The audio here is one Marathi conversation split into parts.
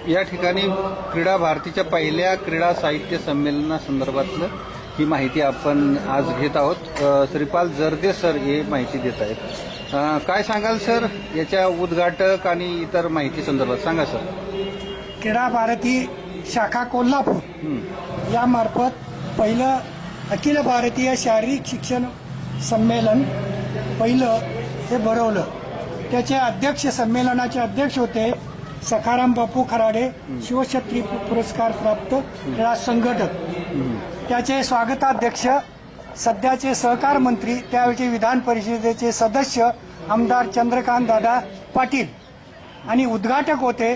या ठिकाणी क्रीडा भारतीच्या पहिल्या क्रीडा साहित्य संमेलनासंदर्भातलं ही माहिती आपण आज घेत आहोत। श्रीपाल जर्दे सर हे माहिती देत आहेत। काय सांगाल सर याच्या उद्घाटक आणि इतर माहिती संदर्भात सांगा सर। क्रीडा भारती शाखा कोल्हापूर यामार्फत पहिलं अखिल भारतीय शारीरिक शिक्षण संमेलन पहिलं हे भरवलं। त्याचे अध्यक्ष संमेलनाचे अध्यक्ष होते सखाराम बापू खराडे, शिवछत्री पुरस्कार प्राप्त क्रीडा संघटक। त्याचे स्वागताध्यक्ष सध्याचे सहकार मंत्री, त्यावेळचे विधान परिषदेचे सदस्य आमदार चंद्रकांत दादा पाटील आणि उद्घाटक होते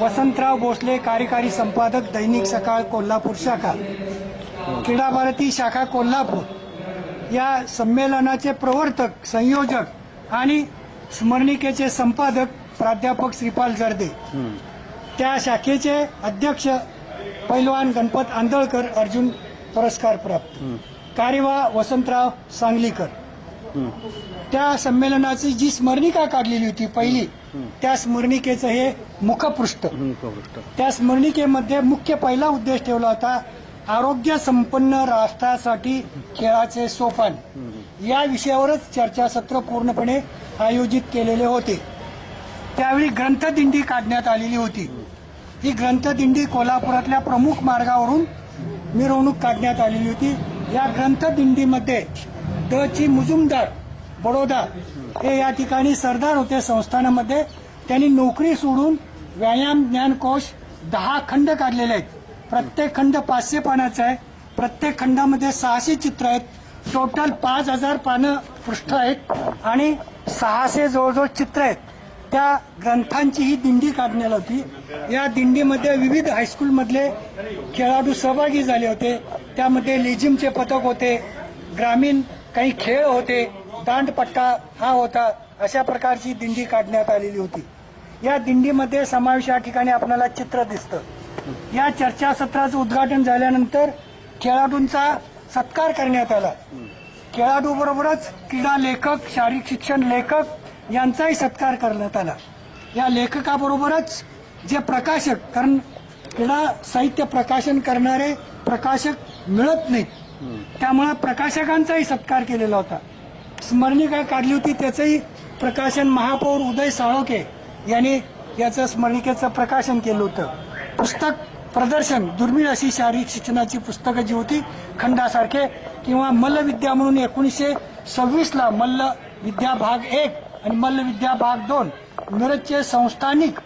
वसंतराव भोसले, कार्यकारी संपादक दैनिक सकाळ कोल्हापूर शाखा। क्रीडा भारती शाखा कोल्हापूर या संमेलनाचे प्रवर्तक, संयोजक आणि स्मरणिकेचे संपादक प्राध्यापक श्रीपाल जर्दे। त्या शाखेचे अध्यक्ष पैलवान गणपत आंदळकर, अर्जुन पुरस्कार प्राप्त, कार्यवाह वसंतराव सांगलीकर। त्या संमेलनाची जी स्मरणिका काढलेली होती पहिली, त्या स्मरणिकेचं हे मुखपृष्ठ। त्या स्मरणिकेमध्ये मुख्य पहिला उद्देश ठेवला होता आरोग्य संपन्न राष्ट्रासाठी खेळाचे सोपान। या विषयावरच चर्चासत्र पूर्णपणे आयोजित केलेले होते। त्यावेळी ग्रंथदिंडी काढण्यात आलेली होती। ही ग्रंथदिंडी कोल्हापुरातल्या प्रमुख मार्गावरून मिरवणूक काढण्यात आलेली होती। या ग्रंथदिंडीमध्ये द ची मुजुमदार बडोदा हे या ठिकाणी सरदार होते संस्थानामध्ये। त्यांनी नोकरी सोडून व्यायाम ज्ञानकोश 10 खंड काढलेले आहेत। प्रत्येक खंड 500 पानाचा आहे। प्रत्येक खंडामध्ये 600 चित्र आहेत। टोटल 5000 पानं पृष्ठ आहेत आणि 600 जवळजवळ चित्र आहेत। त्या ग्रंथांची ही दिंडी काढण्यात होती। या दिंडीमध्ये विविध हायस्कूलमधले खेळाडू सहभागी झाले होते। त्यामध्ये लेझिमचे पथक होते, ग्रामीण काही खेळ होते, दांडपट्टा हा होता। अशा प्रकारची दिंडी काढण्यात आलेली होती। या दिंडीमध्ये समावेश या ठिकाणी आपल्याला चित्र दिसतं। या चर्चासत्राचं उद्घाटन झाल्यानंतर खेळाडूंचा सत्कार करण्यात आला। खेळाडू बरोबरच क्रीडा लेखक, शारीरिक शिक्षण लेखक यांचाही सत्कार करण्यात आला। या लेखकाबरोबरच जे प्रकाशक, कारण क्रीडा साहित्य प्रकाशन करणारे प्रकाशक मिळत नाहीत, त्यामुळे प्रकाशकांचाही सत्कार केलेला होता। स्मरणिका काढली होती, त्याचंही प्रकाशन महापौर उदय साळोखे यांनी याचं स्मरणिकेचं प्रकाशन केलं होतं। पुस्तक प्रदर्शन, दुर्मिळ अशी शारीरिक शिक्षणाची पुस्तकं जी होती खंडासारखे, किंवा मल्लविद्या म्हणून 1926ला मल्ल विद्या भाग 1 आणि मल्ल विद्या भाग 2 मिरजचे संस्थानिक